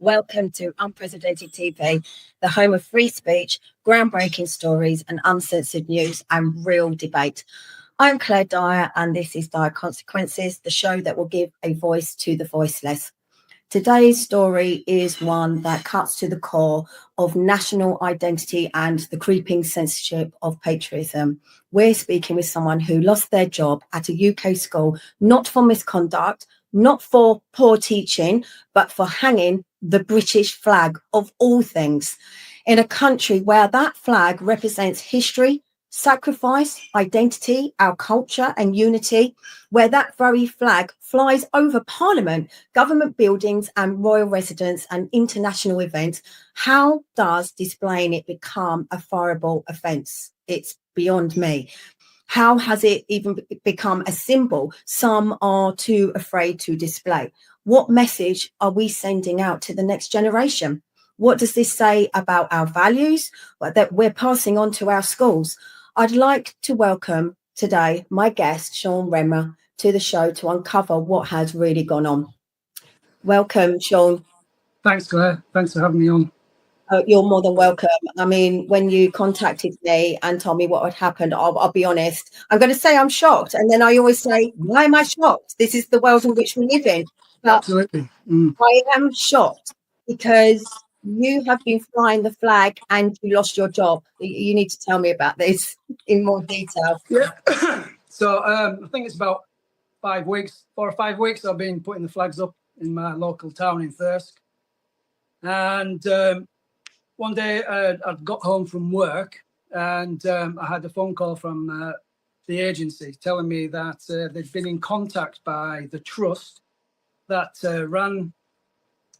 Welcome to Unprecedented TV, the home of free speech, groundbreaking stories, and uncensored news and real debate. I'm Claire Dyer, and this is Dyer Consequences, the show that will give a voice to the voiceless. Today's story is one that cuts to the core of national identity and the creeping censorship of patriotism. We're speaking with someone who lost their job at a UK school, not for misconduct, not for poor teaching, but for hanging the British flag of all things in a country where that flag represents history, sacrifice, identity, our culture and unity, where that very flag flies over Parliament, government buildings and royal residence and international events. How does displaying it become a fireable offence? It's beyond me. How has it even become a symbol some are too afraid to display? What message are we sending out to the next generation? What does this say about our values that we're passing on to our schools? I'd like to welcome today my guest, Shaun Remmer, to the show to uncover what has really gone on. Welcome, Shaun. Thanks, Claire. Thanks for having me on. You're more than welcome. I mean, when you contacted me and told me what had happened, I'll be honest. I'm going to say I'm shocked. And then I always say, why am I shocked? This is the world in which we live in. But absolutely. I am shocked because you have been flying the flag and you lost your job. You need to tell me about this in more detail. Yeah. So I think it's about 4 or 5 weeks I've been putting the flags up in my local town in Thirsk. And one day I'd got home from work and I had a phone call from the agency telling me that they'd been in contact by the trust that ran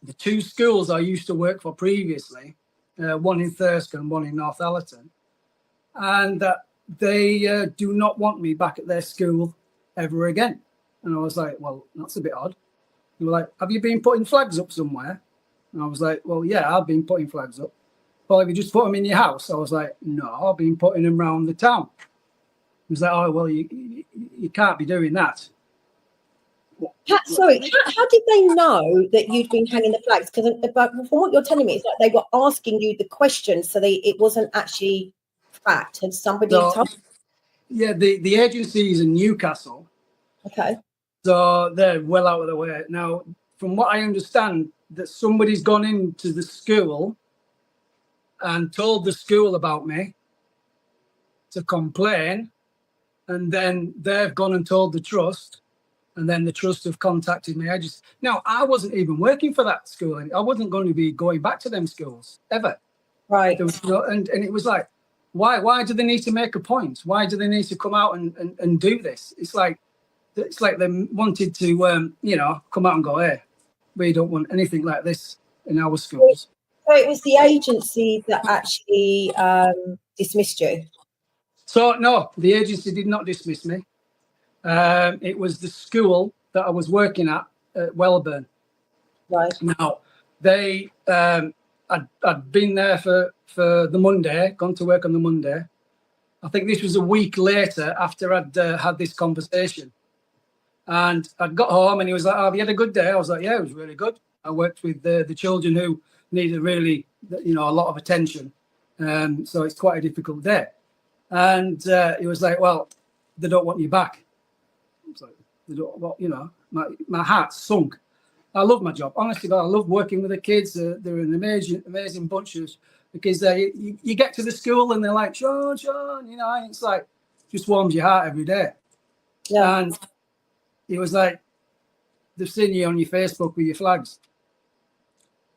the 2 schools I used to work for previously, one in Thirsk and one in Northallerton, and that they do not want me back at their school ever again. And I was like, well, that's a bit odd. They were like, have you been putting flags up somewhere? And I was like, well, yeah, I've been putting flags up. Well, have you just put them in your house? I was like, no, I've been putting them around the town. He was like, oh, well, you can't be doing that. Sorry, how did they know that you'd been hanging the flags? Because from what you're telling me, it's like they were asking you the questions, so it wasn't actually fact. Had somebody told? Yeah, the agency is in Newcastle. Okay. So they're well out of the way. Now, from what I understand, that somebody's gone into the school and told the school about me to complain, and then they've gone and told the trust, and then the trust have contacted me. I wasn't even working for that school. I wasn't going to be going back to them schools ever. Right. There was and it was like, why do they need to make a point? Why do they need to come out and do this? It's like they wanted to come out and go, hey, we don't want anything like this in our schools. So it was the agency that actually dismissed you? So no, the agency did not dismiss me. It was the school that I was working at Welburn. Right. Now, they I'd been there for the Monday, gone to work on the Monday. I think this was a week later after I'd had this conversation. And I'd got home and he was like, oh, have you had a good day? I was like, yeah, it was really good. I worked with the children who needed really, a lot of attention. So it's quite a difficult day. And he was like, well, they don't want you back. I was like, they don't, well, my heart sunk. I love my job. Honestly, I love working with the kids. They're an amazing bunch of because you get to the school and they're like, Shaun, it's like, just warms your heart every day. Yeah. And he was like, they've seen you on your Facebook with your flags.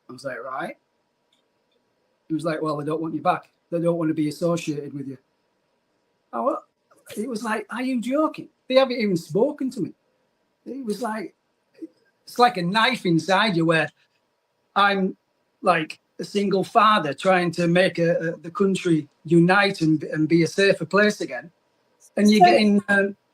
I was like, right. He was like, well, they don't want you back. They don't want to be associated with you. It was like, are you joking? They haven't even spoken to me. It was like, it's like a knife inside you where I'm like a single father trying to make the country unite and be a safer place again. And you're getting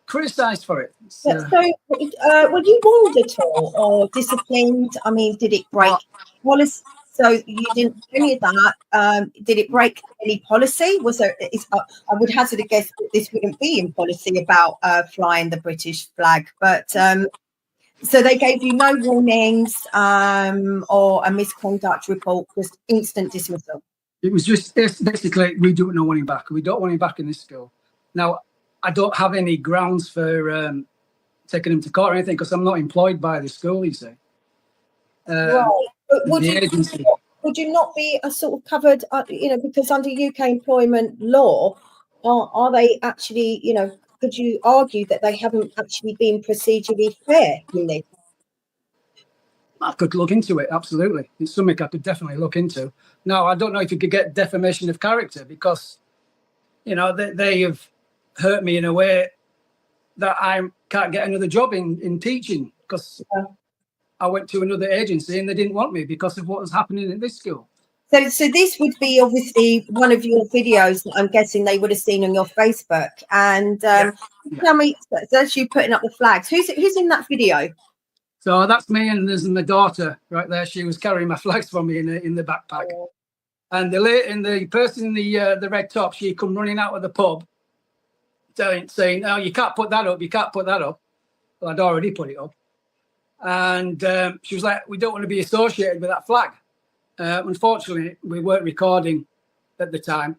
criticised for it. So were you warned at all or disciplined? I mean, did it break policy? So you didn't do any of that. Did it break any policy? Was there? I would hazard a guess that this wouldn't be in policy about flying the British flag, but So they gave you no warnings or a misconduct report, just instant dismissal. It was just basically, we don't want him back. We don't want him back in this school. Now, I don't have any grounds for taking him to court or anything because I'm not employed by the school, you see. Right. But The agency. would you not be a sort of covered, because under UK employment law, are they actually, could you argue that they haven't actually been procedurally fair in this? I could look into it, absolutely. It's something I could definitely look into. Now, I don't know if you could get defamation of character because, they have hurt me in a way that I can't get another job in teaching because I went to another agency and they didn't want me because of what was happening in this school. So this would be obviously one of your videos that I'm guessing they would have seen on your Facebook. And tell me, that's you putting up the flags. Who's in that video? So that's me, and there's my daughter right there. She was carrying my flags for me in the backpack. Oh. And the person in the red top, she come running out of the pub, saying, "Oh, you can't put that up. You can't put that up." Well, I'd already put it up. And she was like, "We don't want to be associated with that flag." Unfortunately, we weren't recording at the time.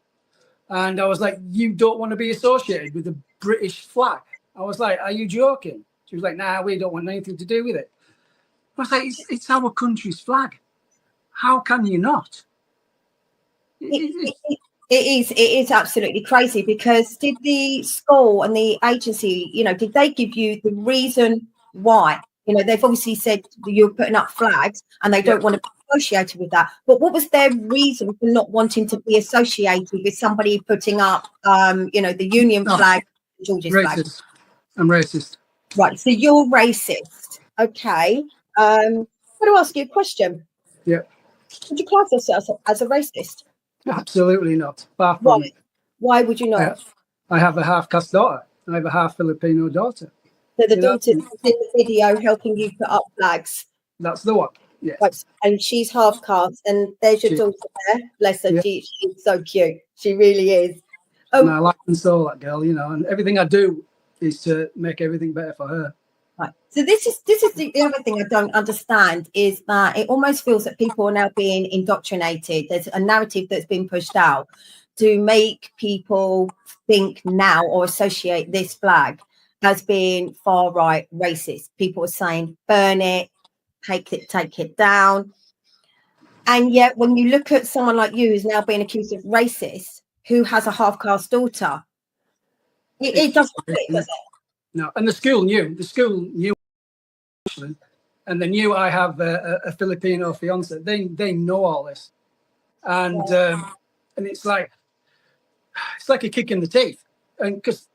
And I was like, "You don't want to be associated with the British flag?" I was like, "Are you joking?" She was like, "Nah, we don't want anything to do with it." I was like, it's our country's flag. How can you not? It is absolutely crazy because did the school and the agency, did they give you the reason why? They've obviously said you're putting up flags and they don't want to be associated with that. But what was their reason for not wanting to be associated with somebody putting up, the Union flag, George's flag? I'm racist. Right. So you're racist. Okay. I'm going to ask you a question. Yeah. Would you class yourself as a racist? Absolutely not. Why would you not? I have a half-caste daughter. I have a half Filipino daughter. So the daughter in the video helping you put up flags. That's the one. Yes. Right. And she's half caste, and there's your daughter there. Bless her. Yeah. She's so cute. She really is. Oh, my life and soul, that girl. And everything I do is to make everything better for her. Right. So this is the other thing I don't understand is that it almost feels that people are now being indoctrinated. There's a narrative that's been pushed out to make people think now or associate this flag as being far right racist. People are saying burn it, take it down. And yet when you look at someone like you who's now being accused of racist, who has a half-caste daughter, it doesn't fit, does it? No, and the school knew, and they knew I have a Filipino fiance. They know all this, and it's like a kick in the teeth, and because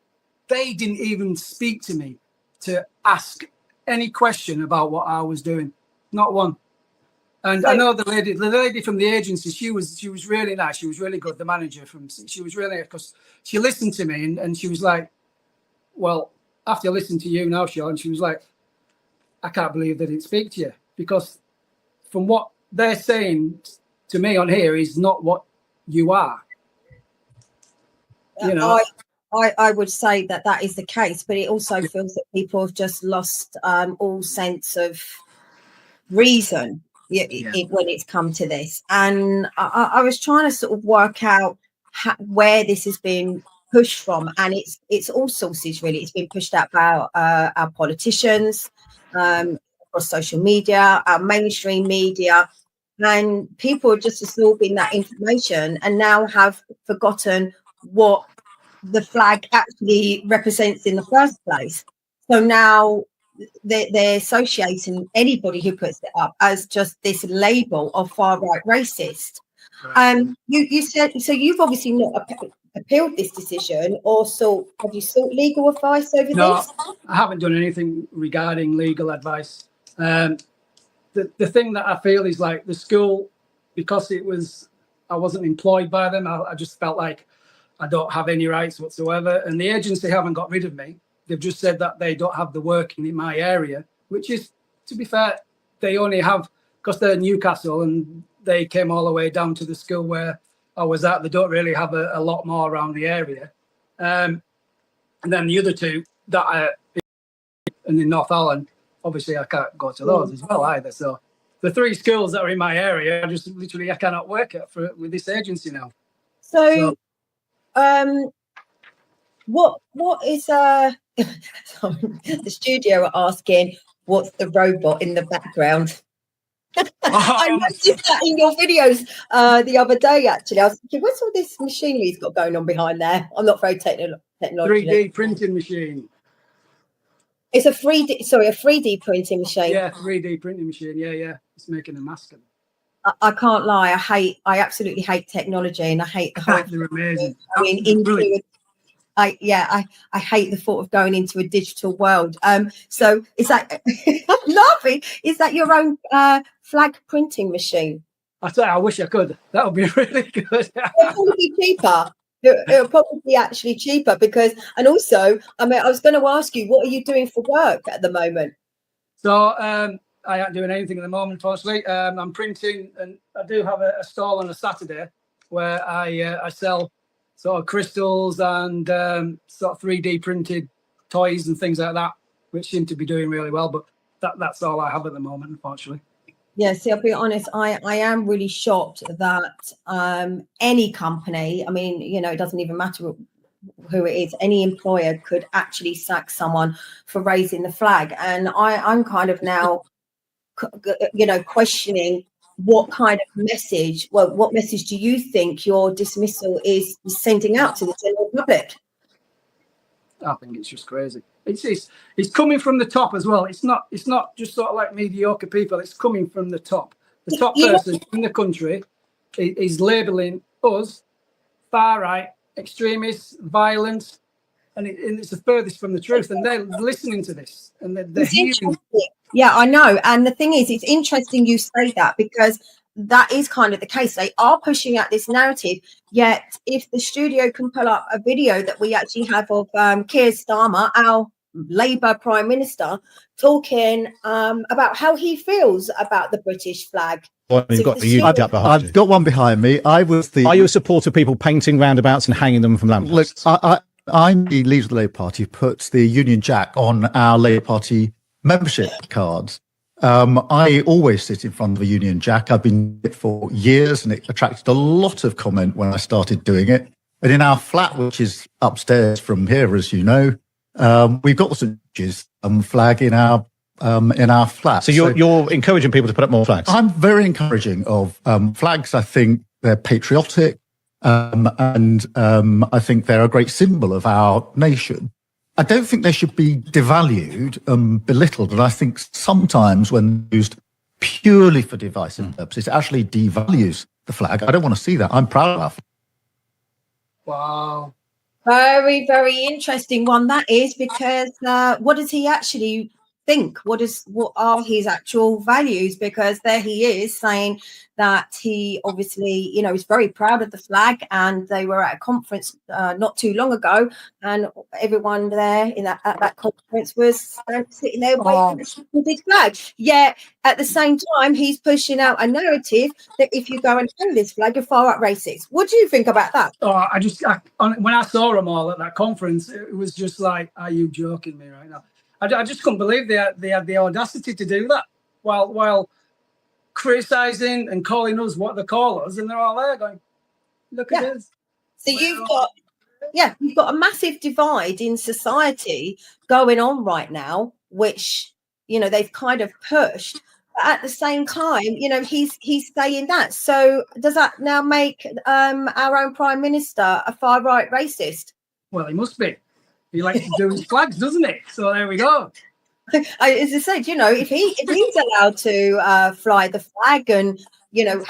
they didn't even speak to me to ask any question about what I was doing, not one. And I know the lady from the agency. She was really nice. She was really good. The manager she was really, because she listened to me and she was like, "Well, after listening to you now, Shaun," she was like, "I can't believe they didn't speak to you because from what they're saying to me on here is not what you are." I would say that is the case, but it also feels that people have just lost all sense of reason when it's come to this. And I was trying to sort of work out where this has been pushed from, and it's all sources really. It's been pushed out by our politicians, across social media, our mainstream media, and people are just absorbing that information and now have forgotten what the flag actually represents in the first place. So now they're associating anybody who puts it up as just this label of far right racist. You said so. You've obviously not appealed this decision, or have you sought legal advice over this? No, I haven't done anything regarding legal advice. The thing that I feel is like the school, because I wasn't employed by them. I just felt like I don't have any rights whatsoever, and the agency haven't got rid of me. They've just said that they don't have the work in my area, which is, to be fair, they only have, because they're Newcastle and they came all the way down to the school where I was at. They don't really have a lot more around the area. And then the other two that are in North Allen, obviously I can't go to those as well either. So the 3 schools that are in my area, I cannot work at with this agency now. So what is sorry, the studio are asking what's the robot in the background? I noticed that in your videos the other day. Actually, I was thinking, what's all this machinery he's got going on behind there? I'm not very technological. 3D printing machine. It's a 3D printing machine. Yeah, 3D printing machine. Yeah. It's making a mask. I can't lie. I absolutely hate technology, and I hate the whole. They're amazing. I hate the thought of going into a digital world. So is that I'm laughing? Is that your own flag printing machine? I tell you, I wish I could. That would be really good. It'll probably be cheaper. It'll probably be actually cheaper because, and also, I mean, I was going to ask you, what are you doing for work at the moment? So I ain't doing anything at the moment, unfortunately. I'm printing, and I do have a stall on a Saturday where I sell sort of crystals and sort of 3D printed toys and things like that, which seem to be doing really well. But that's all I have at the moment, unfortunately. Yeah, see, I'll be honest, I am really shocked that any company, I mean, you know, it doesn't even matter who it is, any employer could actually sack someone for raising the flag. And I'm kind of now, you know, questioning what kind of message, well, what message do you think your dismissal is sending out to the general public? I think it's just crazy. It's coming from the top as well. It's not just sort of like mediocre people. It's coming from the top. The top person in the country is labelling us far right, extremists, violence, and it's the furthest from the truth. And they're listening to this, and they're hearing. Yeah, I know. And the thing is, it's interesting you say that because that is kind of the case. They are pushing out this narrative. Yet, if the studio can pull up a video that we actually have of Keir Starmer, our Labour Prime Minister, talking about how he feels about the British flag. Well, I've got one behind me. Are you a supporter of people painting roundabouts and hanging them from lampposts? Look, I'm the leader of the Labour Party who puts the Union Jack on our Labour Party membership cards. I always sit in front of a Union Jack. I've been it for years, and it attracted a lot of comment when I started doing it. And in our flat, which is upstairs from here, as you know, we've got the St. George's flag in our flat. So you're encouraging people to put up more flags? I'm very encouraging of flags. I think they're patriotic, and I think they're a great symbol of our nation. I don't think they should be devalued and belittled, and I think sometimes when used purely for divisive purposes, it actually devalues the flag. I don't want to see that. I'm proud of our flag. Wow. Very, very interesting one that is, because what does he actually think? What are his actual values? Because there he is saying that he obviously, you know, is very proud of the flag, and they were at a conference not too long ago, and everyone there at that conference was sitting there waiting for the big flag. Yet at the same time, he's pushing out a narrative that if you go and hang this flag, you're far out racist. What do you think about that? Oh, when I saw them all at that conference, it was just like, are you joking me right now? I just couldn't believe they had the audacity to do that while criticising and calling us what they call us, and they're all there going, look at this. So you've got a massive divide in society going on right now, which, you know, they've kind of pushed. But at the same time, you know, he's saying that. So does that now make our own Prime Minister a far right racist? Well, he must be. He likes to do his flags, doesn't he? So there we go. As I said, you know, if he's allowed to fly the flag and, you know,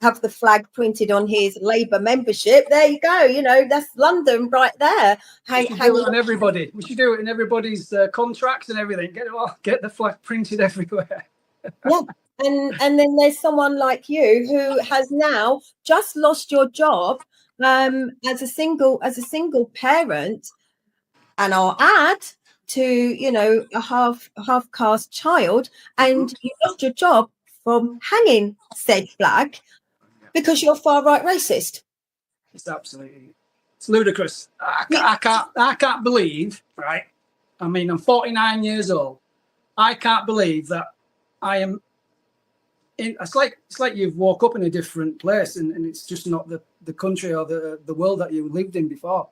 have the flag printed on his Labour membership, there you go. You know, that's London right there. We should do it on everybody. We should do it in everybody's contracts and everything. Get the flag printed everywhere. Yeah. And then there's someone like you who has now just lost your job as a single parent, and I'll add to, you know, a half caste child, and you lost your job from hanging said flag because you're far right racist. It's ludicrous. I can't believe, right? I mean, I'm 49 years old. I can't believe that I am. It's like you've woke up in a different place, and it's just not the country or the world that you lived in before.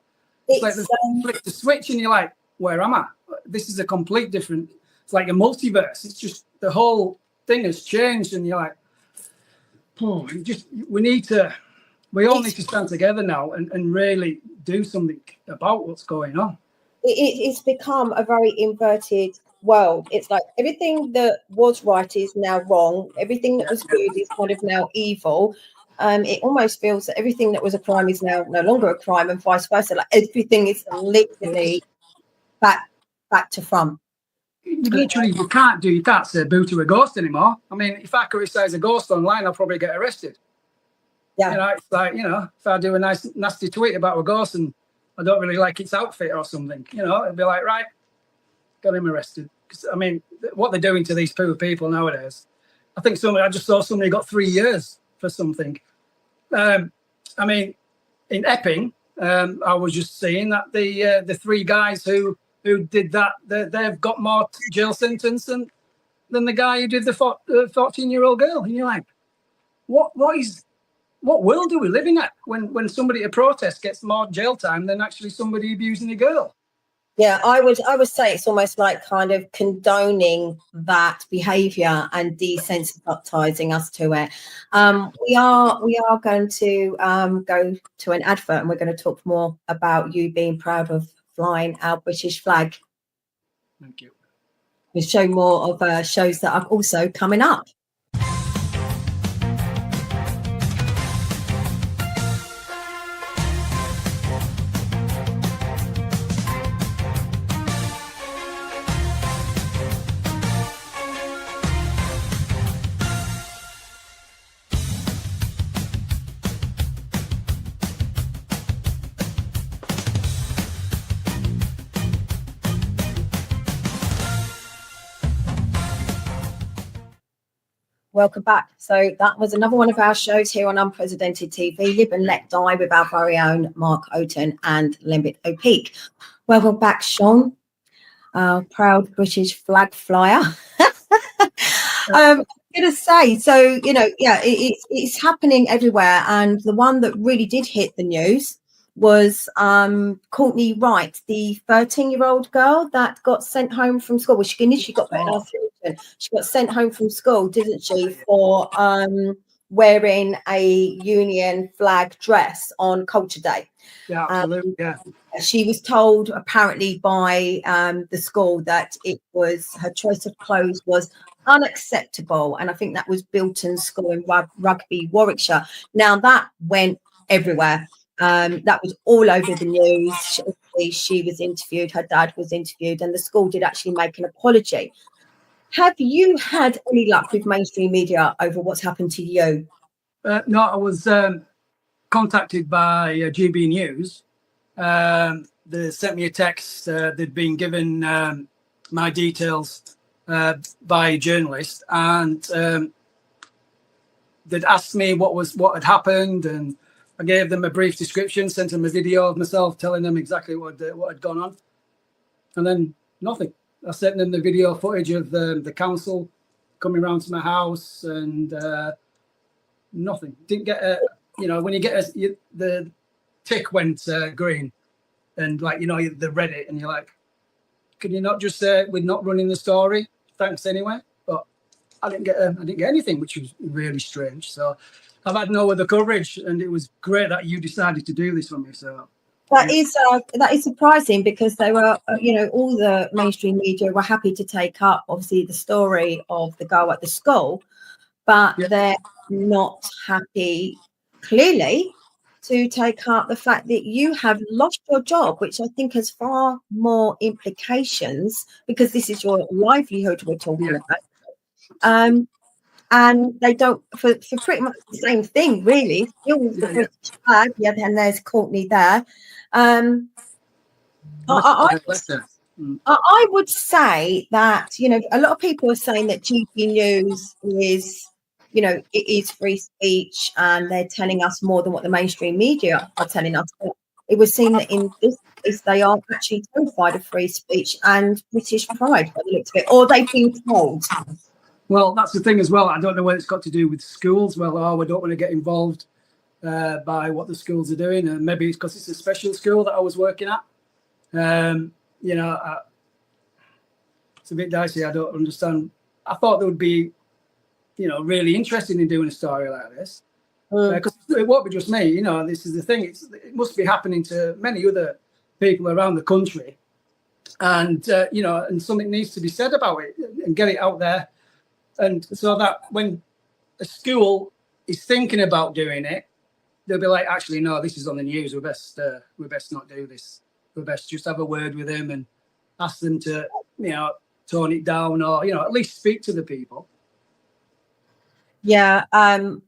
It's like they've flicked the switch, and you're like, where am I? This is a complete different. It's like a multiverse. It's just the whole thing has changed, and you're like, oh, we all need to stand together now and really do something about what's going on. It's become a very inverted world. It's like everything that was right is now wrong. Everything that was good is kind of now evil. It almost feels that everything that was a crime is now no longer a crime, and vice versa. Like everything is literally back to front. Literally, you can't say boo to a ghost anymore. I mean, if I criticise a ghost online, I'll probably get arrested. Yeah. You know, it's like, if I do a nice nasty tweet about a ghost and I don't really like its outfit or something, it'd be like, right, got him arrested. Because I mean, what they're doing to these poor people nowadays. I just saw somebody got 3 years for something. I mean, in Epping, I was just seeing that the 3 guys who did that, they've got more jail sentence than the guy who did the 14-year-old girl. And you're like, what world are we living at when somebody at a protest gets more jail time than actually somebody abusing a girl? Yeah, I would say it's almost like kind of condoning that behaviour and desensitizing us to it. We are going to go to an advert, and we're going to talk more about you being proud of flying our British flag. Thank you. We'll show more of shows that are also coming up. Welcome back. So that was another one of our shows here on Unprecedented TV, Live and Let Die, with our very own Mark Oaten and Lembit O'Peak. Welcome back, Shaun, our proud British flag flyer. I'm going to say, so, it's happening everywhere. And the one that really did hit the news was Courtney Wright, the 13-year-old girl that got sent home from school. Well, she initially got put in isolation. She got sent home from school, didn't she, for wearing a Union flag dress on Culture Day. Yeah, absolutely. Yeah. She was told apparently by the school that it was her choice of clothes was unacceptable, and I think that was Bilton School in Rugby, Warwickshire. Now that went everywhere. That was all over the news. She was interviewed, her dad was interviewed, and the school did actually make an apology. Have you had any luck with mainstream media over what's happened to you? No, I was contacted by GB News. They sent me a text. They'd been given my details by a journalist, and they'd asked me what had happened, and I gave them a brief description, sent them a video of myself telling them exactly what had gone on, and then nothing. I sent them the video footage of the council coming around to my house, and nothing. Didn't get when you get the tick went green, and the Reddit, and you're like, can you not just say we're not running the story? Thanks anyway. But I didn't get anything, which was really strange. So I've had no other coverage, and it was great that you decided to do this for me. So that is surprising, because they were, all the mainstream media were happy to take up, obviously, the story of the girl at the school, but they're not happy, clearly, to take up the fact that you have lost your job, which I think has far more implications, because this is your livelihood we're talking about. And they don't, for pretty much the same thing, really. Still with the British flag, and there's Courtney there. I would say that, a lot of people are saying that GB News is, it is free speech, and they're telling us more than what the mainstream media are telling us. But it was seen that in this case they are actually terrified of free speech and British pride by the looks of it, or they've been told. Well, that's the thing as well. I don't know whether it's got to do with schools. Well, oh, we don't want to get involved by what the schools are doing, and maybe it's because it's a special school that I was working at. You know, it's a bit dicey. I don't understand. I thought there would be, you know, really interested in doing a story like this, because it won't be just me. You know, this is the thing. It must be happening to many other people around the country, and you know, and something needs to be said about it and get it out there, and so that when a school is thinking about doing it, they'll be like, actually, no, this is on the news. We best not do this. We best just have a word with them and ask them to, you know, tone it down, or, you know, at least speak to the people. Yeah, I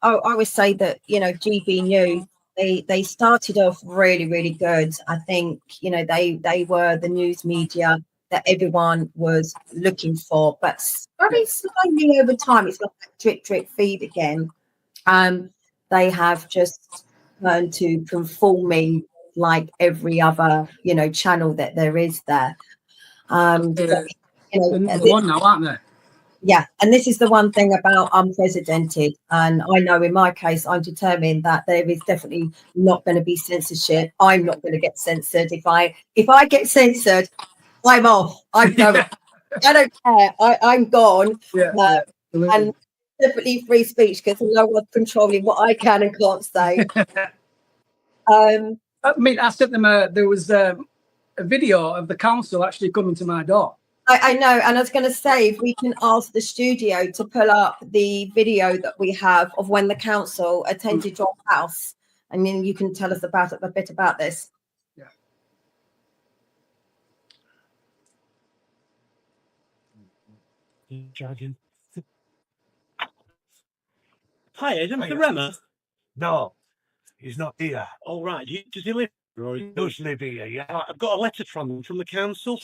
would say that, you know, GB News, they started off really, really good. I think, you know, they were the news media that everyone was looking for, but very slowly over time, it's like a drip feed again. They have just turned to conforming like every other, you know, channel that there is there. They're number one now, aren't they? Yeah, and this is the one thing about unprecedented. And I know in my case, I'm determined that there is definitely not going to be censorship. I'm not going to get censored. If I get censored, I'm off. I'm going. I don't care. I'm gone. And definitely free speech, because no one's controlling what I can and can't say. I mean, I sent them there was a video of the council actually coming to my door. I know, and I was going to say, if we can ask the studio to pull up the video that we have of when the council attended your house, and then you can tell us a bit about this. Yeah. Dragon. Hi, is Mr. Remmer? No, he's not here. All right. Does he live here? Or He does live here, yeah. I've got a letter from him from the council.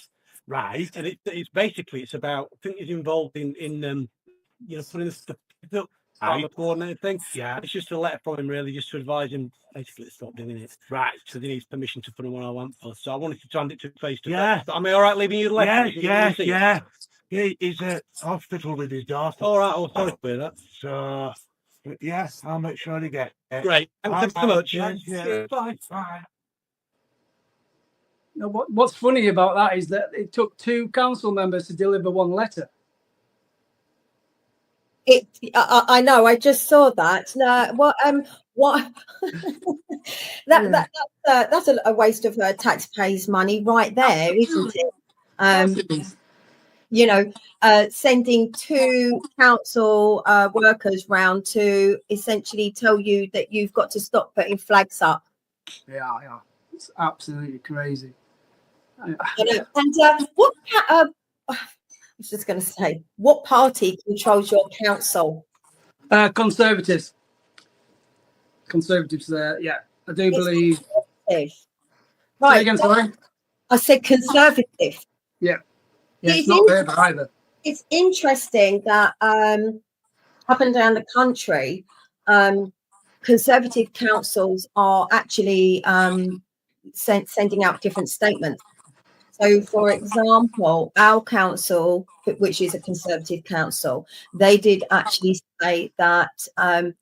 Right. And it's basically about, I think he's involved in you know, putting the coordinator thing. Yeah. It's just a letter from him, really, just to advise him basically to stop doing it. Right. So he needs permission to put him on our want for. So I wanted to hand it to face to Yeah. face. Am I all right leaving you the letter? Yeah. He's at hospital with his daughter. All right. Oh, sorry to hear that. So, yes, I'll make sure he gets it. Great. Thanks so much. Yeah. Bye. Bye. You know, what's funny about that is that it took 2 council members to deliver 1 letter. I know. I just saw that. What? That's a waste of taxpayers' money right there, isn't it? You know, sending 2 council workers round to essentially tell you that you've got to stop putting flags up. Yeah, it's absolutely crazy. And what? I was just going to say, what party controls your council? Conservatives. Conservatives there, yeah. I do believe. Right. Say again, sorry? I said conservative. Yeah, it's not there either. It's interesting that up and down the country, conservative councils are actually sending out different statements. So, for example, our council, which is a conservative council, they did actually say that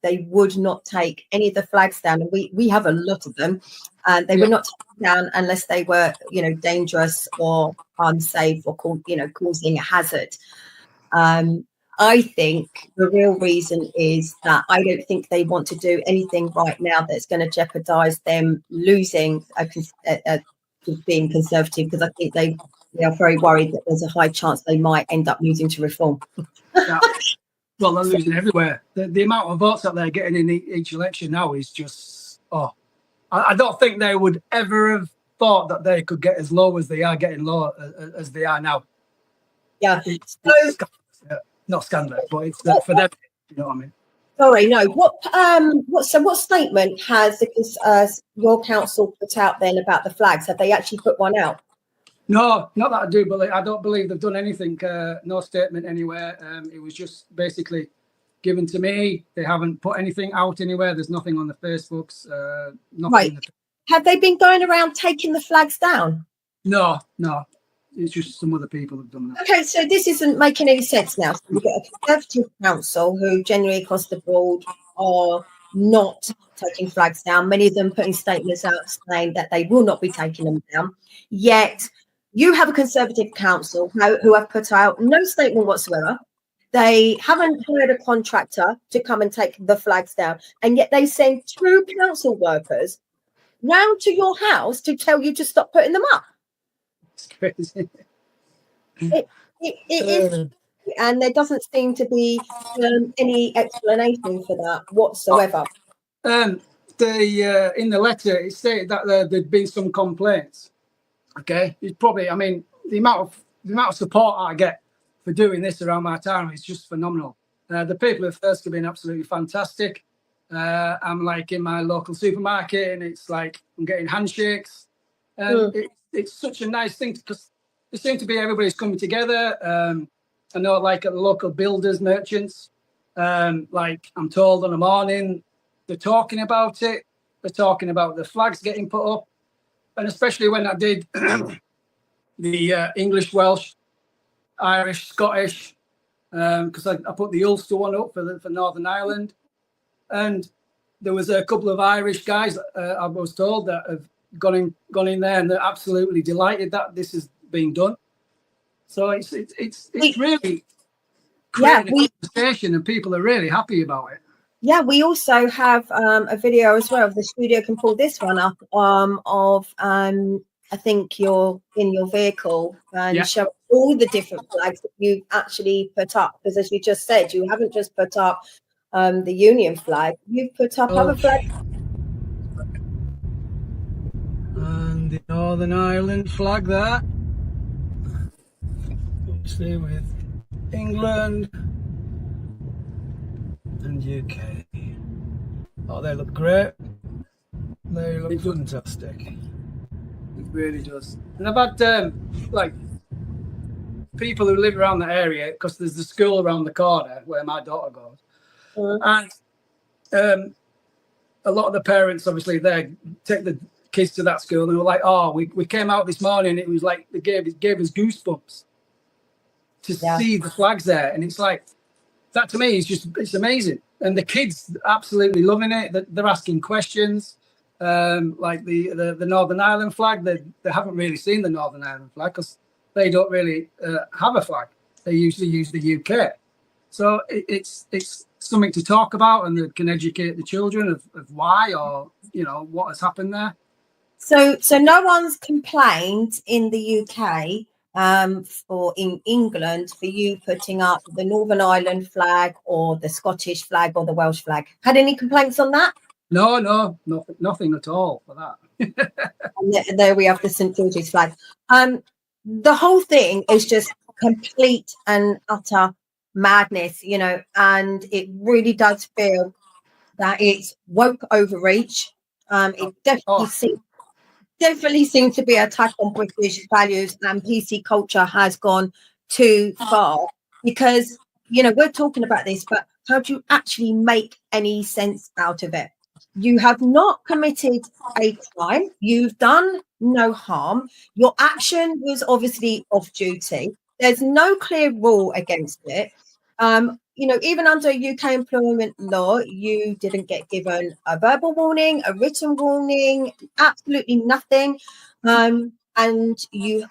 they would not take any of the flags down. And we have a lot of them. They would not take them down unless they were, you know, dangerous or unsafe or causing a hazard. I think the real reason is that I don't think they want to do anything right now that's going to jeopardize them losing being conservative, because I think they are very worried that there's a high chance they might end up losing to Reform. Yeah. Well, they're losing everywhere. The amount of votes that they're getting in each election now is just, I don't think they would ever have thought that they could get as low as they are getting low as they are now. Yeah. It's not scandalous, but it's for them, you know what I mean? Sorry, no. What statement has your council put out then about the flags? Have they actually put one out? No, not that I do believe. I don't believe they've done anything. No statement anywhere. It was just basically given to me. They haven't put anything out anywhere. There's nothing on the Facebooks. Nothing. Right. Have they been going around taking the flags down? No. It's just some other people have done that. Okay, so this isn't making any sense now. So we've got a Conservative council who generally across the board are not taking flags down, many of them putting statements out saying that they will not be taking them down. Yet you have a Conservative council who have put out no statement whatsoever. They haven't hired a contractor to come and take the flags down. And yet they send 2 council workers round to your house to tell you to stop putting them up. It's crazy. It is, and there doesn't seem to be any explanation for that whatsoever. In the letter, it stated that there'd been some complaints. Okay, it's probably, I mean, the amount of support I get for doing this around my town is just phenomenal. The people at Thirsk have been absolutely fantastic. I'm like in my local supermarket, and it's like I'm getting handshakes. It's such a nice thing because there seems to be everybody's coming together. I know, like at the local builders, merchants, like I'm told in the morning, they're talking about it. They're talking about the flags getting put up. And especially when I did the English, Welsh, Irish, Scottish, because I put the Ulster one up for Northern Ireland. And there was a couple of Irish guys, I was told, that have gone in there, and they're absolutely delighted that this is being done. So it's really creating a conversation, and people are really happy about it. Yeah, we also have a video as well. The studio can pull this one up of I think you're in your vehicle and show all the different flags that you've actually put up. Because as you just said, you haven't just put up the Union flag, you've put up other flags. And the Northern Ireland flag there. Obviously with England and UK. Oh, they look great. They look fantastic. It really does. And I've had like people who live around the area, because there's the school around the corner where my daughter goes. And a lot of the parents, obviously, they take the kids to that school, and they were like, "Oh, we came out this morning. It was like it gave us goosebumps to see the flags there." And it's like that to me is it's amazing. And the kids absolutely loving it. They're asking questions. Like the Northern Ireland flag, they haven't really seen the Northern Ireland flag because they don't really have a flag. They usually use the UK. So it's something to talk about, and they can educate the children of why, or what has happened there. So no one's complained in the UK or in England for you putting up the Northern Ireland flag or the Scottish flag or the Welsh flag. Had any complaints on that? No, nothing at all for that. And there we have the St George's flag. The whole thing is just complete and utter madness, and it really does feel that it's woke overreach. It definitely seems to be an attack on British values, and PC culture has gone too far, because we're talking about this, but how do you actually make any sense out of it? You have not committed a crime. You've done no harm. Your action was obviously off duty. There's no clear rule against it. Even under UK employment law, you didn't get given a verbal warning, a written warning, absolutely nothing. And the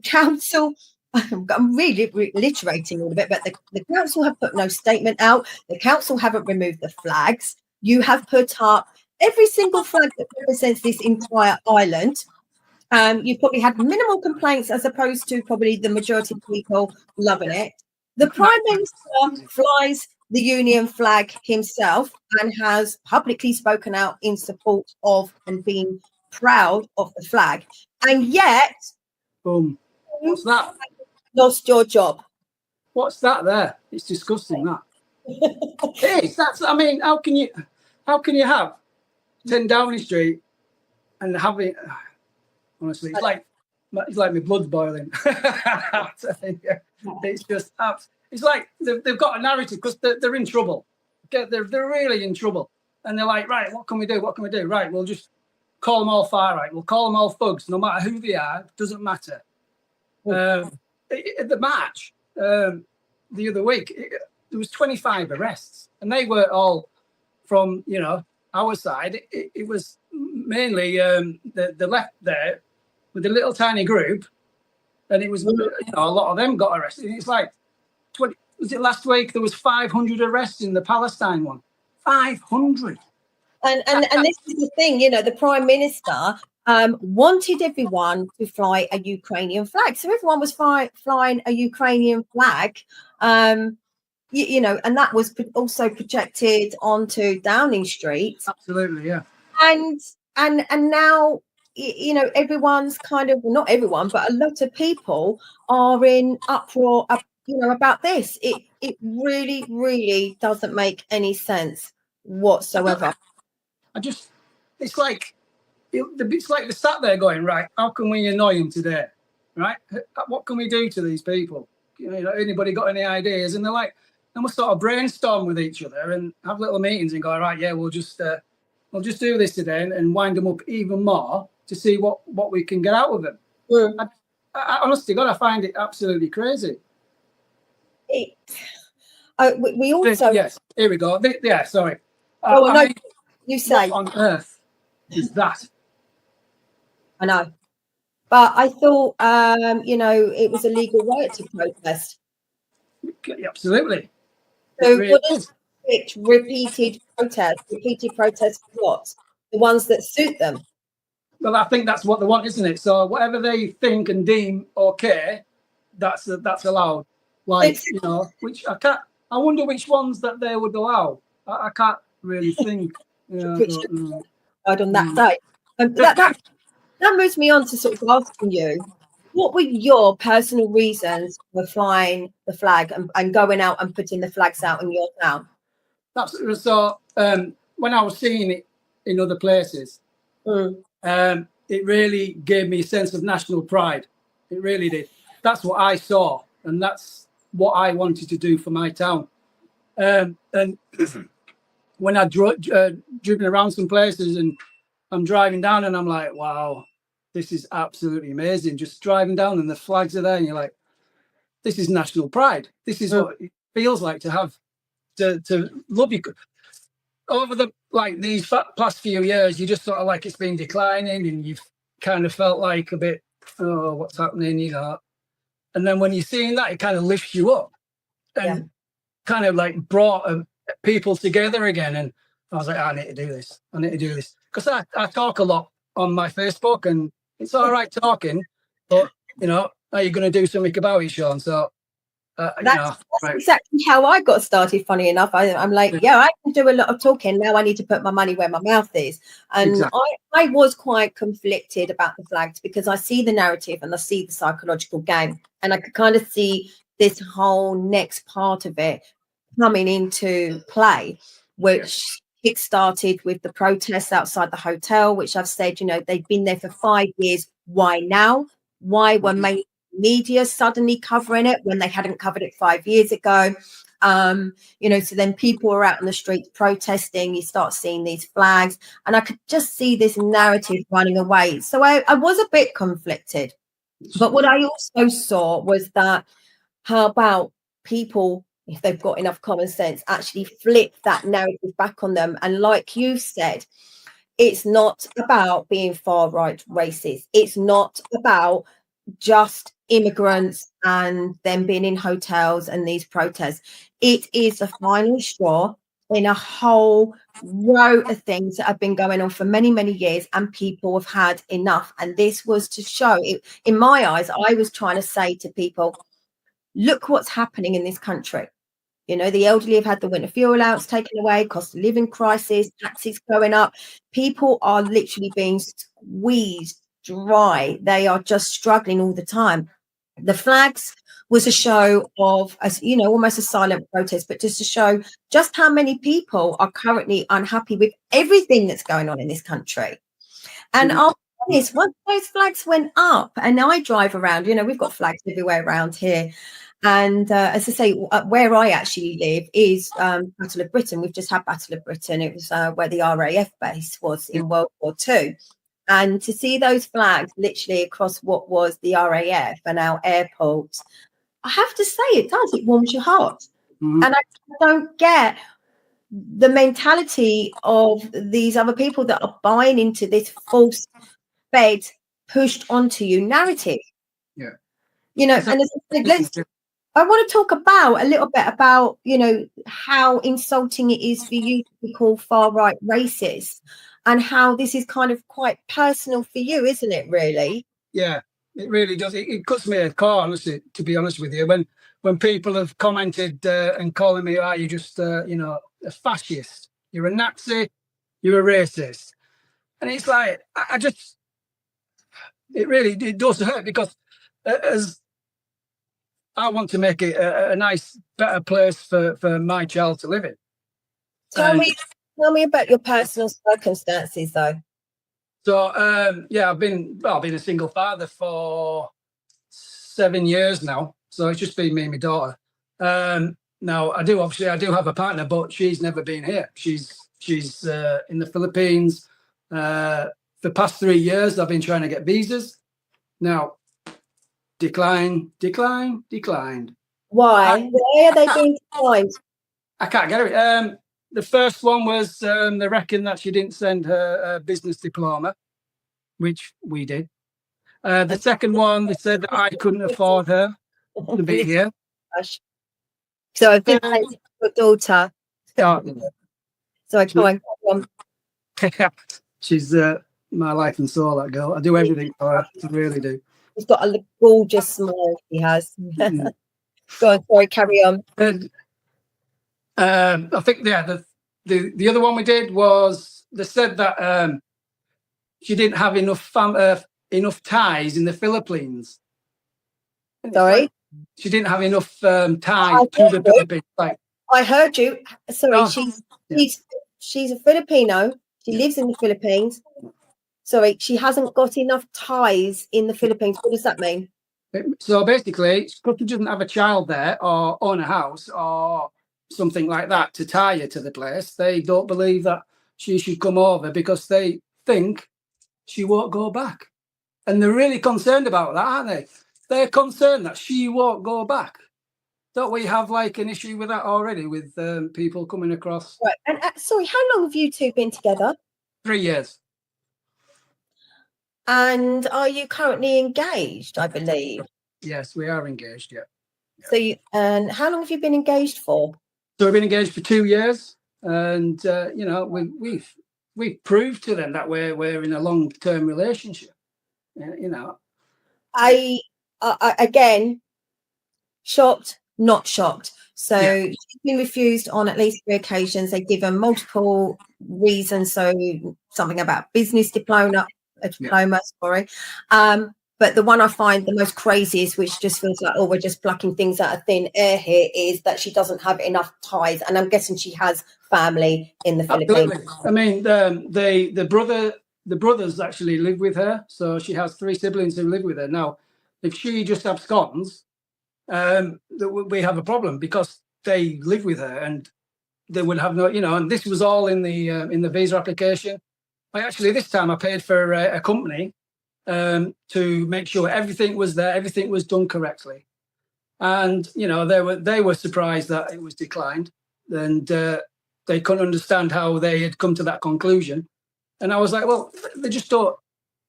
council, I'm really reiterating all of it, but the council have put no statement out. The council haven't removed the flags. You have put up every single flag that represents this entire island. You've probably had minimal complaints as opposed to probably the majority of people loving it. The Prime Minister flies the Union flag himself and has publicly spoken out in support of and being proud of the flag. And yet, boom, what's that? Lost your job. What's that there? It's disgusting, that. It is. I mean, how can you have 10 Downing Street and having, honestly, it's like my blood's boiling. It's just, it's like they've got a narrative because they're in trouble. Okay? They're really in trouble. And they're like, right, what can we do? What can we do? Right, we'll just call them all far right. We'll call them all thugs, no matter who they are. Doesn't matter. At the march the other week, there was 25 arrests, and they were all from our side. It was mainly the left there with a little tiny group, and it was a lot of them got arrested. It's like 20. Was it last week? There was 500 arrests in the Palestine one. 500. And this is the thing, the Prime Minister wanted everyone to fly a Ukrainian flag. So everyone was flying a Ukrainian flag, and that was also projected onto Downing Street. Absolutely, yeah. And now, everyone's kind of, not everyone, but a lot of people are in uproar, about this. It really, really doesn't make any sense whatsoever. It's like they're sat there going, right, how can we annoy them today? Right? What can we do to these people? Anybody got any ideas? And they're like, and we'll sort of brainstorm with each other and have little meetings and go, right, yeah, we'll just do this today and wind them up even more to see what we can get out of them. Mm. I honestly, God, I find it absolutely crazy. We also... Yes, here we go. Yeah, sorry. You say. What on earth is that? I know. But I thought, it was a legal right to protest. Absolutely. So what is repeated protest? Repeated protest for what? The ones that suit them. Well, I think that's what they want, isn't it? So whatever they think and deem okay, that's allowed. Like, which I wonder which ones that they would allow. I can't really think. On that day. That moves me on to sort of asking you, what were your personal reasons for flying the flag and going out and putting the flags out in your town? So when I was seeing it in other places, it really gave me a sense of national pride. It really did. That's what I saw, and that's what I wanted to do for my town. And when I driven around some places and I'm driving down and I'm like, wow, this is absolutely amazing. Just driving down and the flags are there and you're like, this is national pride. This is what it feels like to have to love you. Over these past few years, you just sort of like it's been declining and you've kind of felt like a bit, oh, what's happening, And then when you're seeing that, it kind of lifts you up and kind of like brought people together again. And I was like, I need to do this. Because I talk a lot on my Facebook and it's all right talking, but, are you going to do something about it, Shaun? So, that's exactly how I got started, funny enough. I'm like, I can do a lot of talking. Now I need to put my money where my mouth is. And exactly. I was quite conflicted about the flags because I see the narrative and I see the psychological game. And I could kind of see this whole next part of it coming into play, which kick-started with the protests outside the hotel, which I've said, they've been there for 5 years. Why now? Why were media suddenly covering it when they hadn't covered it 5 years ago? So then people are out in the streets protesting. You start seeing these flags, and I could just see this narrative running away. So I was a bit conflicted. But what I also saw was that how about people, if they've got enough common sense, actually flip that narrative back on them. And like you said, it's not about being far-right racist. It's not about just immigrants and them being in hotels and these protests. It is the final straw in a whole row of things that have been going on for many, many years, and people have had enough. And this was to show it. In my eyes, I was trying to say to people, look what's happening in this country. The elderly have had the winter fuel allowance taken away, cost of living crisis, taxes going up. People are literally being squeezed dry. They are just struggling all the time. The flags was a show of, almost a silent protest, but just to show just how many people are currently unhappy with everything that's going on in this country. And I'll be honest, once those flags went up, and I drive around, we've got flags everywhere around here. And as I say, where I actually live is Battle of Britain. We've just had Battle of Britain. It was where the RAF base was in World War II. And to see those flags literally across what was the RAF and our airports, I have to say it does. It warms your heart. Mhm. And I don't get the mentality of these other people that are buying into this false fed, pushed onto you narrative. Yeah. You know, It's and I want to talk about a little bit about, you know, how insulting it is for you to be called far-right racist, and how this is kind of quite personal for you, isn't it, really? Yeah, it really does. It cuts me a core, honestly, to be honest with you. When people have commented and calling me, "Ah, you're just, you know, a fascist. You're a Nazi. You're a racist," and it's like I just, it does hurt because as I want to make it a nice, better place for my child to live in. Tell me about your personal circumstances, though. So yeah, I've been a single father for 7 years now. So it's just been me and my daughter. Now I do have a partner, but she's never been here. She's in the Philippines. For the past 3 years, I've been trying to get visas. Now, declined. Why? Why are they being declined? I can't get it. The first one was they reckon that she didn't send her business diploma, which we did. The second one, they said that I couldn't afford her to be here. So I think that's your daughter. Yeah. So I go on. She's my life and soul, that girl. I do everything for her. I really do. She's got a gorgeous smile. She has. Mm. Go on, sorry, carry on. And I think the other one we did was they said that she didn't have enough ties in the Philippines. And Sorry, she didn't have enough ties to the Philippines. Like, I heard you. Sorry, Oh, she's a Filipino. She lives in the Philippines. Sorry, she hasn't got enough ties in the Philippines. What does that mean? so basically, because she doesn't have a child there or own a house or something like that to tie her to the place, they don't believe that she should come over because they think she won't go back. And they're really concerned about that, aren't they? They're concerned that she won't go back. Don't we have like an issue with that already with people coming across? Right. And sorry, how long have you two been together? 3 years. And are you currently engaged? I believe. Yes, we are engaged. Yeah. So and how long have you been engaged for? So we've been engaged for 2 years, and you know we've proved to them that we're in a long-term relationship. You know. I again, shocked, not shocked. So she's been refused on at least 3 occasions. They give her multiple reasons. So something about business diploma, sorry. But the one I find the most craziest, which just feels like, oh, we're just plucking things out of thin air here, is that she doesn't have enough ties. And I'm guessing she has family in the Philippines. I mean, the brothers actually live with her. So she has 3 siblings who live with her. Now, if she just absconds, we have a problem because they live with her and they would have no, you know, and this was all in the visa application. This time I paid for a company to make sure everything was there, everything was done correctly. And, you know, they were surprised that it was declined, and they couldn't understand how they had come to that conclusion. And I was like, well, they just don't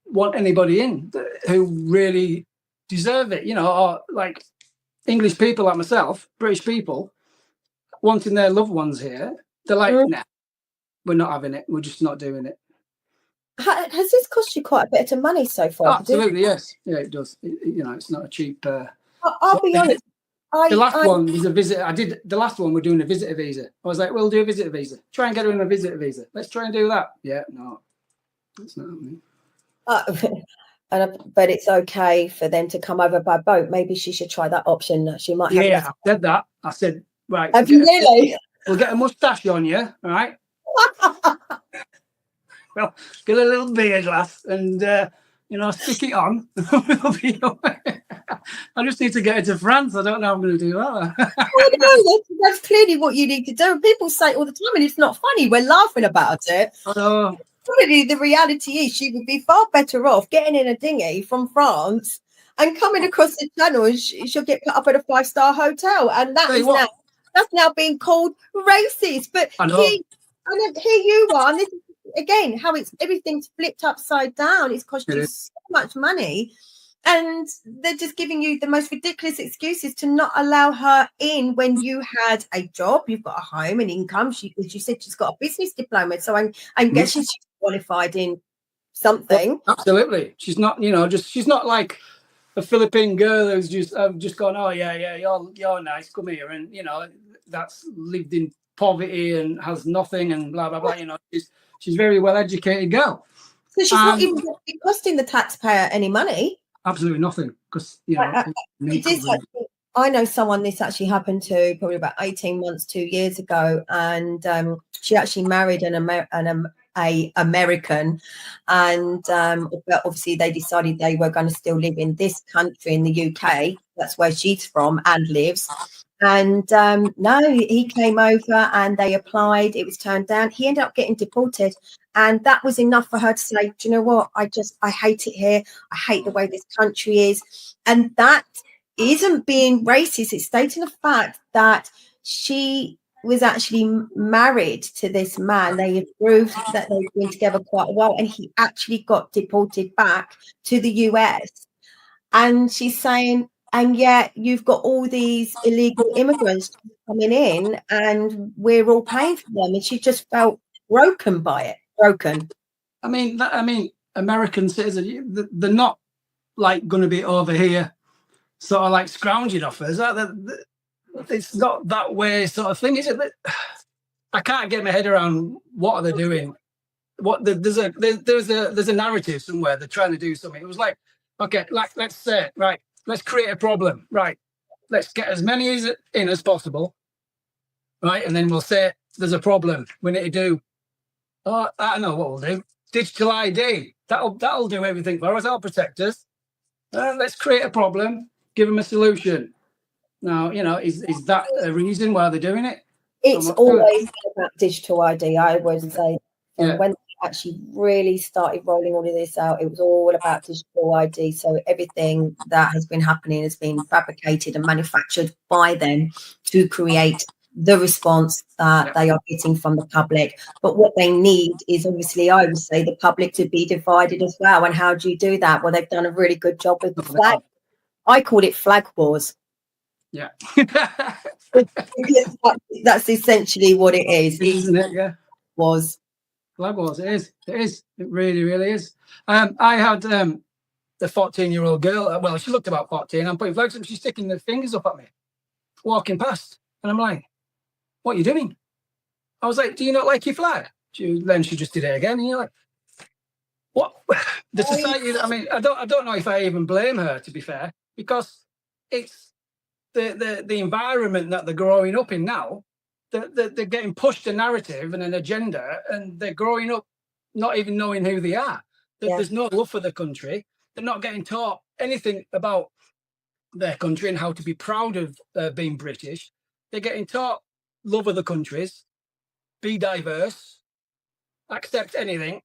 want anybody in who really deserve it, you know, or like English people like myself, British people, wanting their loved ones here. They're like, nah, we're not having it. We're just not doing it. Has this cost you quite a bit of money so far? Absolutely, yes. Yeah, it does. You know, it's not a cheap... I'll be honest. The last one was a visit. The last one, we're doing a visitor visa. I was like, we'll do a visitor visa. Try and get her in a visitor visa. Let's try and do that. Yeah, no, it's not happening. But it's okay for them to come over by boat. Maybe she should try that option. She might have. Yeah, I said that. I said, right. Have you really? We'll get a moustache on you, all right? Well, get a little beer glass and, you know, stick it on. We'll be away. I just need to get into France. I don't know how I'm going to do that. Oh, no, that's clearly what you need to do. People say it all the time, and it's not funny. We're laughing about it. Oh, probably the reality is she would be far better off getting in a dinghy from France and coming across the channel, and she'll get put up at a 5-star hotel, and that's now being called racist. But here you are, and this is again how everything's flipped upside down. It's cost you so much money. And they're just giving you the most ridiculous excuses to not allow her in when you had a job, you've got a home and income. As you said, she's got a business diploma. So I'm guessing she's qualified in something. Well, absolutely. She's not, she's not like a Philippine girl who's just gone, oh, yeah, you're nice, come here. And, that's lived in poverty and has nothing and blah, blah, blah. She's a very well-educated girl. So she's not even costing the taxpayer any money. Absolutely nothing, because I know someone this actually happened to probably about 18 months, 2 years ago, and she actually married an American, and but obviously they decided they were going to still live in this country, in the UK. That's where she's from and lives. And no, he came over and they applied. It was turned down. He ended up getting deported. And that was enough for her to say, do you know what? I hate it here. I hate the way this country is. And that isn't being racist. It's stating the fact that she was actually married to this man. They had proved that they'd been together quite a while. And he actually got deported back to the US. And she's saying, and yet you've got all these illegal immigrants coming in and we're all paying for them. And she just felt broken by it. I mean, American citizens, they're not like going to be over here sort of like scrounging offers. It's not that way sort of thing, is it? I can't get my head around what are they doing. There's a narrative somewhere. They're trying to do something. It was like, okay, let's say, right, let's create a problem, right? Let's get as many in as possible, right? And then we'll say there's a problem. We need to do. Oh, I know what we'll do. Digital ID. That'll do everything for us. That'll protect us. Let's create a problem. Give them a solution. Now, is that a reason why they're doing it? It's always about digital ID. I would say when they actually really started rolling all of this out, it was all about digital ID. So everything that has been happening has been fabricated and manufactured by them to create the response that they are getting from the public. But what they need is obviously, I would say, the public to be divided as well. And how do you do that? Well, they've done a really good job with the flag. I called it flag wars. Yeah. That's essentially what it is. Isn't it? Yeah. Flag wars. It is. It really, really is. I had the 14-year-old girl. Well, she looked about 14. I'm putting flags up. She's sticking her fingers up at me, walking past. And I'm like, what are you doing? I was like, do you not like your flag? Then she just did it again. And you're like, what? The society, I mean, I don't know if I even blame her, to be fair, because it's the environment that they're growing up in now. They're getting pushed a narrative and an agenda, and they're growing up not even knowing who they are. There's no love for the country. They're not getting taught anything about their country and how to be proud of being British. They're getting taught love of the countries, be diverse, accept anything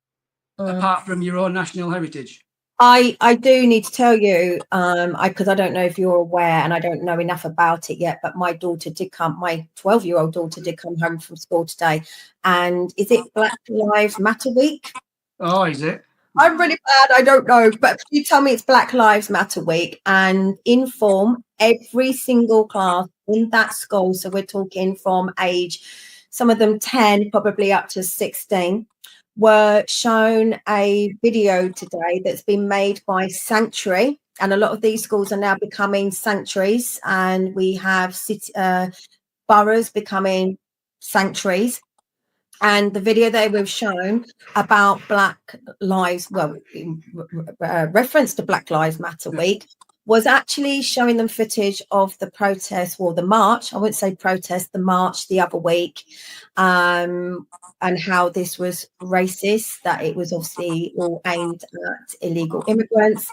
apart from your own national heritage. I do need to tell you, because I don't know if you're aware, and I don't know enough about it yet, but my 12-year-old daughter did come home from school today. And is it Black Lives Matter week? Oh, is it? I'm really bad. I don't know. But you tell me it's Black Lives Matter week. And in form, every single class in that school, so we're talking from age, some of them 10, probably up to 16, were shown a video today that's been made by Sanctuary. And a lot of these schools are now becoming sanctuaries. And we have boroughs becoming sanctuaries. And the video they were shown about Black Lives, reference to Black Lives Matter week, was actually showing them footage of the protest, or the march. I wouldn't say protest, the march the other week, and how this was racist, that it was obviously all aimed at illegal immigrants,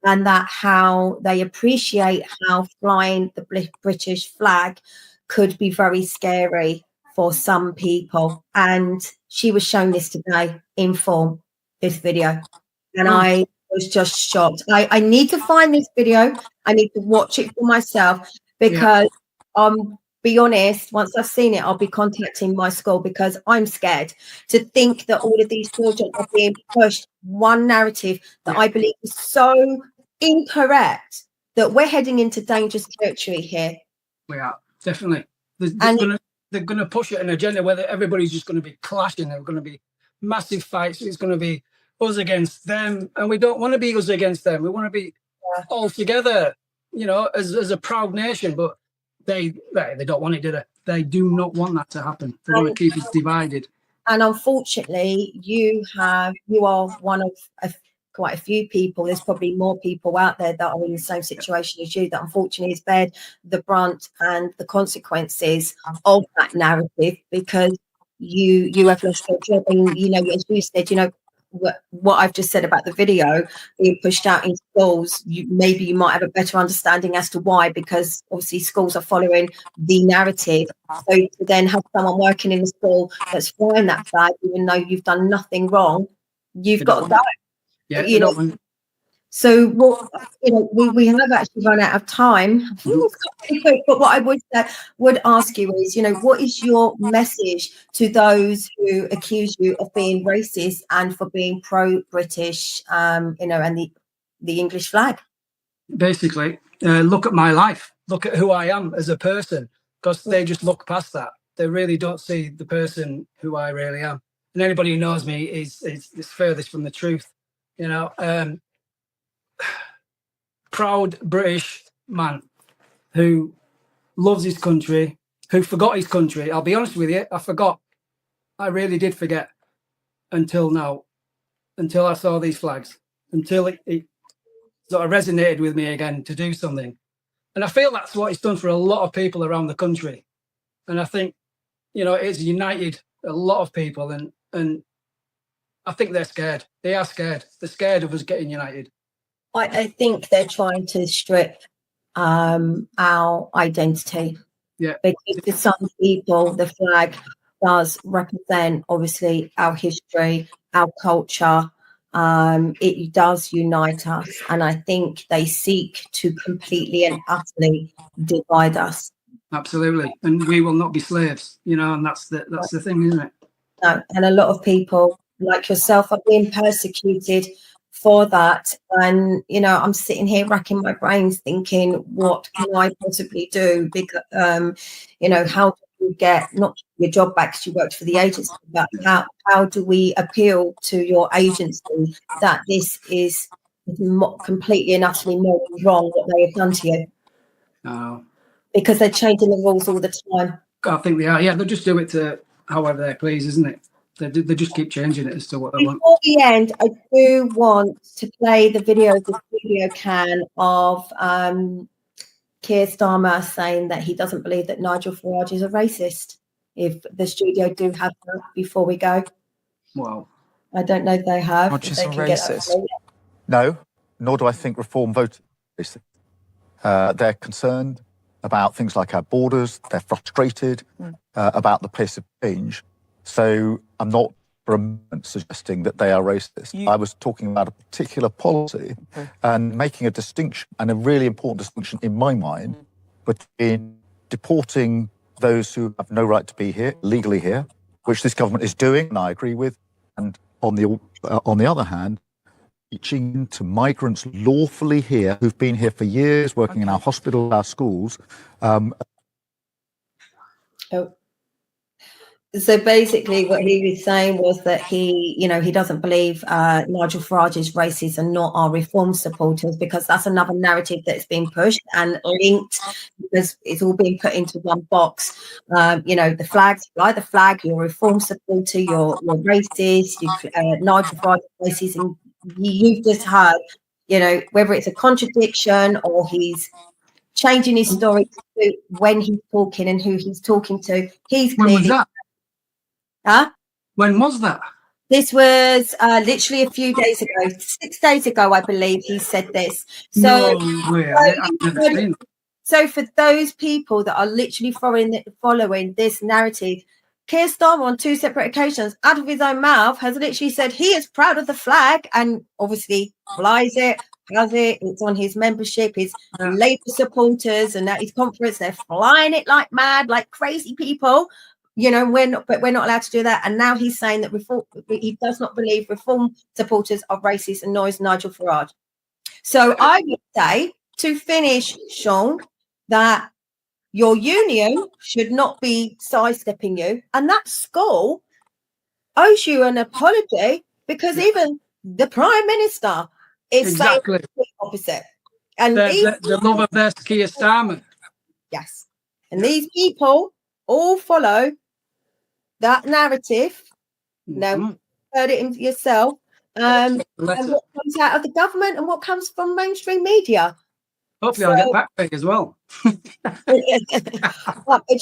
and that how they appreciate how flying the British flag could be very scary for some people. And she was shown this today in full, this video. And I was just shocked. I need to find this video. I need to watch it for myself because be honest, once I've seen it, I'll be contacting my school because I'm scared to think that all of these children are being pushed one narrative that I believe is so incorrect that we're heading into dangerous territory here. We are, definitely. They're going to push an agenda where everybody's just going to be clashing. There are going to be massive fights. It's going to be us against them. And we don't want to be us against them. We want to be all together, you know, as a proud nation. But they don't want it, do they? They do not want that to happen. They want to keep us divided. And unfortunately, you are one of quite a few people. There's probably more people out there that are in the same situation as you that unfortunately has bear the brunt and the consequences of that narrative because you have lost your job. And, you know, as you said, you know, what I've just said about the video being pushed out in schools, maybe you might have a better understanding as to why, because obviously schools are following the narrative. So to then have someone working in the school that's flying that flag, even though you've done nothing wrong, you've got to go. Yeah, you know. So what, you know, we have actually run out of time. But what I would ask you is, you know, what is your message to those who accuse you of being racist and for being pro-British, you know, and the English flag? Basically, look at my life. Look at who I am as a person, because they just look past that. They really don't see the person who I really am. And anybody who knows me is furthest from the truth. You know, proud British man who loves his country, who forgot his country. I'll be honest with you, I forgot. I really did forget until now, until I saw these flags, until it sort of resonated with me again to do something. And I feel that's what it's done for a lot of people around the country. And I think, you know, it's united a lot of people, and I think they're scared. They are scared. They're scared of us getting united. I think they're trying to strip our identity. Yeah. Because for some people, the flag does represent, obviously, our history, our culture. It does unite us. And I think they seek to completely and utterly divide us. Absolutely. And we will not be slaves, you know, and that's the thing, isn't it? No. And a lot of people like yourself are being persecuted for that. And, you know, I'm sitting here racking my brains thinking, what can I possibly do? Because, you know, how do you get not your job back because you worked for the agency, but how do we appeal to your agency that this is completely and utterly wrong what they have done to you? No. Because they're changing the rules all the time. I think they are. Yeah, they'll just do it to however they please, isn't it? They just keep changing it as to what they want. Before the end, I do want to play the video the studio can of Keir Starmer saying that he doesn't believe that Nigel Farage is a racist. If the studio do have that before we go. Wow. I don't know if they have. Farage is a racist. No, nor do I think Reform voters are racist. They're concerned about things like our borders. They're frustrated about the pace of change. So I'm not for a moment suggesting that they are racist. I was talking about a particular policy and making a distinction, and a really important distinction in my mind, between deporting those who have no right to be here, legally here, which this government is doing, and I agree with, and on the other hand, reaching into migrants lawfully here who've been here for years, working in our hospitals, our schools. So basically what he was saying was that he doesn't believe Nigel Farage is racist and not our Reform supporters, because that's another narrative that's been pushed and linked, because it's all being put into one box. The flags, fly the flag, you're a Reform supporter, you're racist, Nigel Farage is racist, and you've just heard, whether it's a contradiction or he's changing his story to when he's talking and who he's talking to. He's clearly... When was that? Huh? When was that? This was literally a few days ago, 6 days ago, I believe he said this. So, no way. I've never seen. So for those people that are literally following this narrative, Keir Starmer on 2 separate occasions, out of his own mouth, has literally said he is proud of the flag and obviously flies it, has it. It's on his membership, his Labour supporters, and at his conference, they're flying it like mad, like crazy people. You know, but we're not allowed to do that. And now he's saying that he does not believe reform supporters are racist and noise Nigel Farage. So I would say, to finish, Shaun, that your union should not be sidestepping you, and that school owes you an apology, because even the Prime Minister is saying the opposite. And the love of their Keir Starmer. Yes. And these people all follow that narrative. Now, heard it yourself. And what comes out of the government and what comes from mainstream media. Hopefully, I'll get back pay as well. But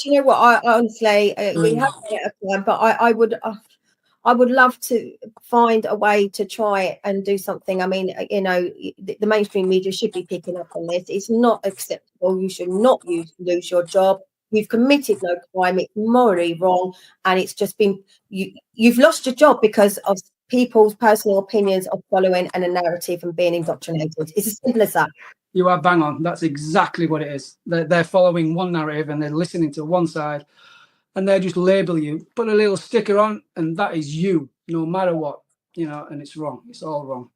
you know what? I honestly, we have to get a plan, but I would love to find a way to try and do something. I mean, you know, the mainstream media should be picking up on this. It's not acceptable. You should not lose your job. You've committed no crime. It's morally wrong, and it's just been you've lost your job because of people's personal opinions of following and a narrative and being indoctrinated. It's as simple as that. You are bang on. That's exactly what it is. They're following one narrative and they're listening to one side, and they just label you, put a little sticker on, and that is you, no matter what, you know. And it's wrong. It's all wrong.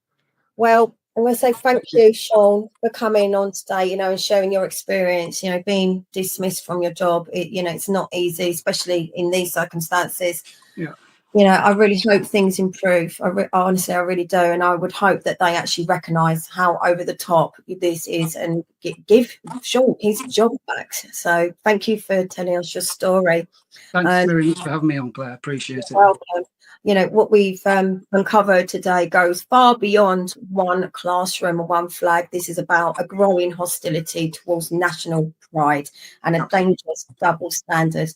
Well, I'm going to say thank you, Shaun, for coming on today, you know, and sharing your experience. You know, being dismissed from your job, you know, it's not easy, especially in these circumstances. Yeah. You know, I really hope things improve. Honestly, I really do. And I would hope that they actually recognise how over the top this is and give Shaun his job back. So thank you for telling us your story. Thanks very much for having me on, Claire. Appreciate it. Welcome. You know, what we've uncovered today goes far beyond one classroom or one flag. This is about a growing hostility towards national pride and a dangerous double standard.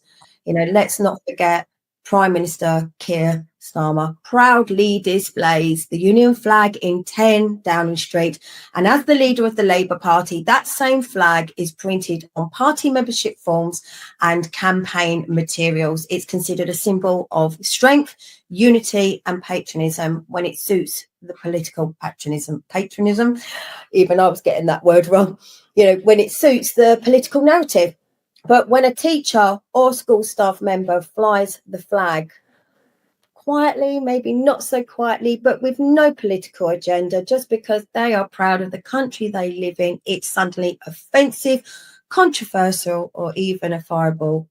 You know, let's not forget Prime Minister Keir Starmer proudly displays the Union flag in 10 Downing Street. And as the leader of the Labour Party, that same flag is printed on party membership forms and campaign materials. It's considered a symbol of strength, unity and patriotism when it suits the political patriotism, even I was getting that word wrong, you know, when it suits the political narrative. But when a teacher or school staff member flies the flag quietly, maybe not so quietly, but with no political agenda, just because they are proud of the country they live in, it's suddenly offensive, controversial, or even a fireable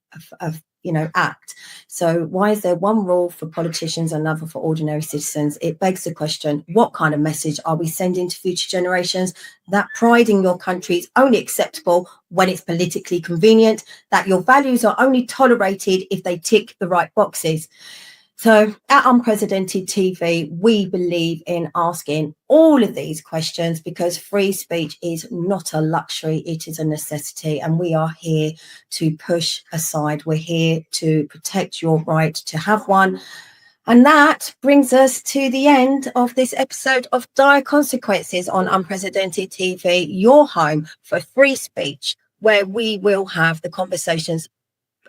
act. So why is there one rule for politicians and another for ordinary citizens? It begs the question, what kind of message are we sending to future generations? That pride in your country is only acceptable when it's politically convenient, that your values are only tolerated if they tick the right boxes. So at Unprecedented TV, we believe in asking all of these questions because free speech is not a luxury, it is a necessity. And we are here to push aside. We're here to protect your right to have one. And that brings us to the end of this episode of Dyer Consequences on Unprecedented TV, your home for free speech, where we will have the conversations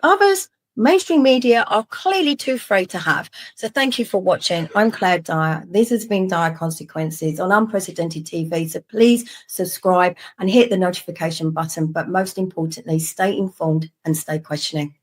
others mainstream media are clearly too afraid to have. So thank you for watching. I'm Claire Dyer. This has been Dyer Consequences on Unprecedented TV. So please subscribe and hit the notification button. But most importantly, stay informed and stay questioning.